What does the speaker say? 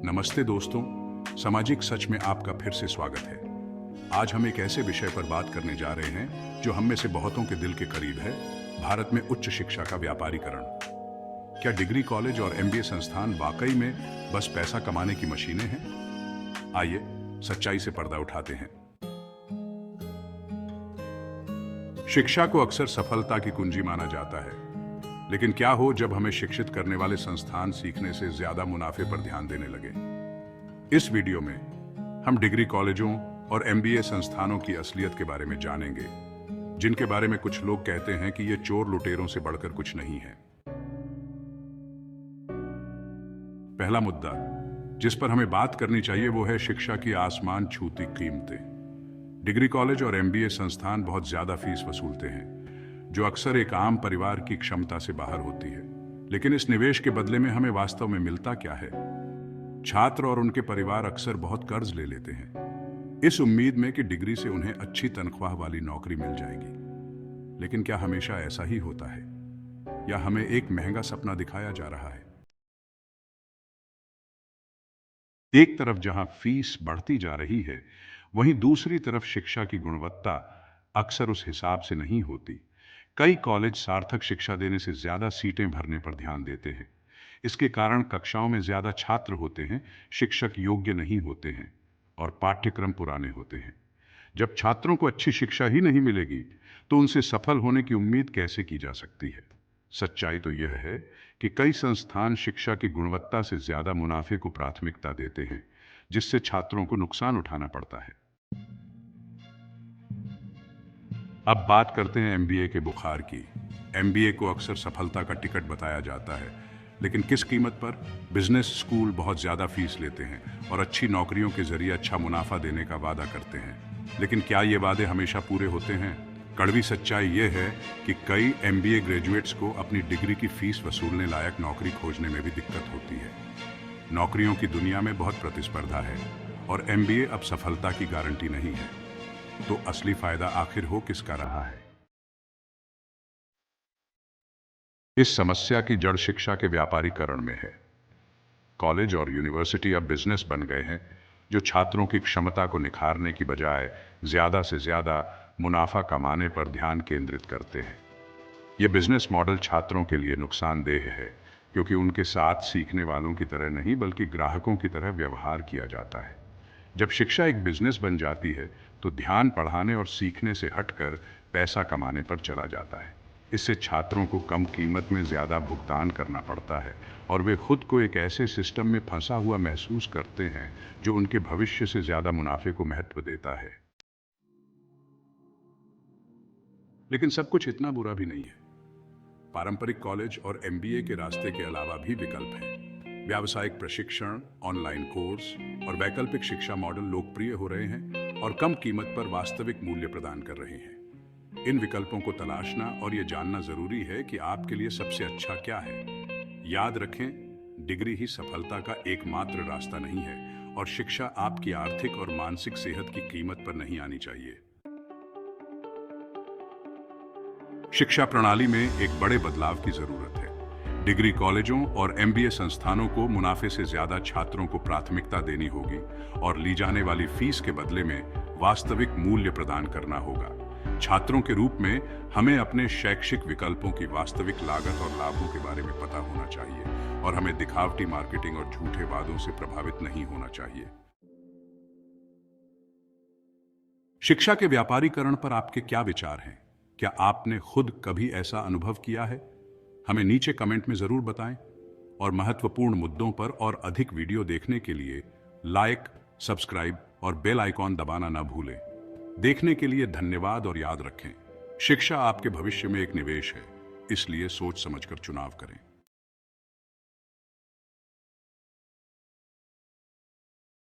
नमस्ते दोस्तों, सामाजिक सच में आपका फिर से स्वागत है। आज हम एक ऐसे विषय पर बात करने जा रहे हैं जो हम में से बहुतों के दिल के करीब है, भारत में उच्च शिक्षा का व्यापारीकरण। क्या डिग्री कॉलेज और एमबीए संस्थान वाकई में बस पैसा कमाने की मशीनें हैं? आइए सच्चाई से पर्दा उठाते हैं। शिक्षा को अक्सर सफलता की कुंजी माना जाता है, लेकिन क्या हो जब हमें शिक्षित करने वाले संस्थान सीखने से ज्यादा मुनाफे पर ध्यान देने लगे। इस वीडियो में हम डिग्री कॉलेजों और एमबीए संस्थानों की असलियत के बारे में जानेंगे, जिनके बारे में कुछ लोग कहते हैं कि ये चोर लुटेरों से बढ़कर कुछ नहीं है। पहला मुद्दा जिस पर हमें बात करनी चाहिए वो है शिक्षा की आसमान छूती कीमतें। डिग्री कॉलेज और एमबीए संस्थान बहुत ज्यादा फीस वसूलते हैं, जो अक्सर एक आम परिवार की क्षमता से बाहर होती है। लेकिन इस निवेश के बदले में हमें वास्तव में मिलता क्या है? छात्र और उनके परिवार अक्सर बहुत कर्ज ले लेते हैं, इस उम्मीद में कि डिग्री से उन्हें अच्छी तनख्वाह वाली नौकरी मिल जाएगी। लेकिन क्या हमेशा ऐसा ही होता है, या हमें एक महंगा सपना दिखाया जा रहा है? एक तरफ जहां फीस बढ़ती जा रही है, वहीं दूसरी तरफ शिक्षा की गुणवत्ता अक्सर उस हिसाब से नहीं होती। कई कॉलेज सार्थक शिक्षा देने से ज्यादा सीटें भरने पर ध्यान देते हैं। इसके कारण कक्षाओं में ज्यादा छात्र होते हैं, शिक्षक योग्य नहीं होते हैं और पाठ्यक्रम पुराने होते हैं। जब छात्रों को अच्छी शिक्षा ही नहीं मिलेगी, तो उनसे सफल होने की उम्मीद कैसे की जा सकती है? सच्चाई तो यह है कि कई संस्थान शिक्षा की गुणवत्ता से ज्यादा मुनाफे को प्राथमिकता देते हैं, जिससे छात्रों को नुकसान उठाना पड़ता है। अब बात करते हैं एमबीए के बुखार की। एमबीए को अक्सर सफलता का टिकट बताया जाता है, लेकिन किस कीमत पर? बिजनेस स्कूल बहुत ज्यादा फीस लेते हैं और अच्छी नौकरियों के जरिए अच्छा मुनाफा देने का वादा करते हैं। लेकिन क्या ये वादे हमेशा पूरे होते हैं? कड़वी सच्चाई ये है कि कई एमबीए ग्रेजुएट्स को अपनी डिग्री की फीस वसूलने लायक नौकरी खोजने में भी दिक्कत होती है। नौकरियों की दुनिया में बहुत प्रतिस्पर्धा है और एमबीए अब सफलता की गारंटी नहीं है। तो असली फायदा आखिर हो किसका रहा है? इस समस्या की जड़ शिक्षा के व्यापारीकरण में है। कॉलेज और यूनिवर्सिटी अब बिजनेस बन गए हैं, जो छात्रों की क्षमता को निखारने की बजाय ज्यादा से ज्यादा मुनाफा कमाने पर ध्यान केंद्रित करते हैं। यह बिजनेस मॉडल छात्रों के लिए नुकसानदेह है, क्योंकि उनके साथ सीखने वालों की तरह नहीं बल्कि ग्राहकों की तरह व्यवहार किया जाता है। जब शिक्षा एक बिजनेस बन जाती है, तो ध्यान पढ़ाने और सीखने से हटकर पैसा कमाने पर चला जाता है। इससे छात्रों को कम कीमत में ज्यादा भुगतान करना पड़ता है और वे खुद को एक ऐसे सिस्टम में फंसा हुआ महसूस करते हैं जो उनके भविष्य से ज्यादा मुनाफे को महत्व देता है। लेकिन सब कुछ इतना बुरा भी नहीं है। पारंपरिक कॉलेज और एमबीए के रास्ते के अलावा भी विकल्प हैं। व्यावसायिक प्रशिक्षण, ऑनलाइन कोर्स और वैकल्पिक शिक्षा मॉडल लोकप्रिय हो रहे हैं और कम कीमत पर वास्तविक मूल्य प्रदान कर रहे हैं। इन विकल्पों को तलाशना और यह जानना जरूरी है कि आपके लिए सबसे अच्छा क्या है। याद रखें, डिग्री ही सफलता का एकमात्र रास्ता नहीं है और शिक्षा आपकी आर्थिक और मानसिक सेहत की कीमत पर नहीं आनी चाहिए। शिक्षा प्रणाली में एक बड़े बदलाव की जरूरत है। डिग्री कॉलेजों और एमबीए संस्थानों को मुनाफे से ज्यादा छात्रों को प्राथमिकता देनी होगी और ली जाने वाली फीस के बदले में वास्तविक मूल्य प्रदान करना होगा। छात्रों के रूप में हमें अपने शैक्षिक विकल्पों की वास्तविक लागत और लाभों के बारे में पता होना चाहिए और हमें दिखावटी मार्केटिंग और झूठे वादों से प्रभावित नहीं होना चाहिए। शिक्षा के व्यापारीकरण पर आपके क्या विचार हैं? क्या आपने खुद कभी ऐसा अनुभव किया है? हमें नीचे कमेंट में जरूर बताएं और महत्वपूर्ण मुद्दों पर और अधिक वीडियो देखने के लिए लाइक, सब्सक्राइब और बेल आइकॉन दबाना न भूलें। देखने के लिए धन्यवाद और याद रखें, शिक्षा आपके भविष्य में एक निवेश है, इसलिए सोच समझकर चुनाव करें।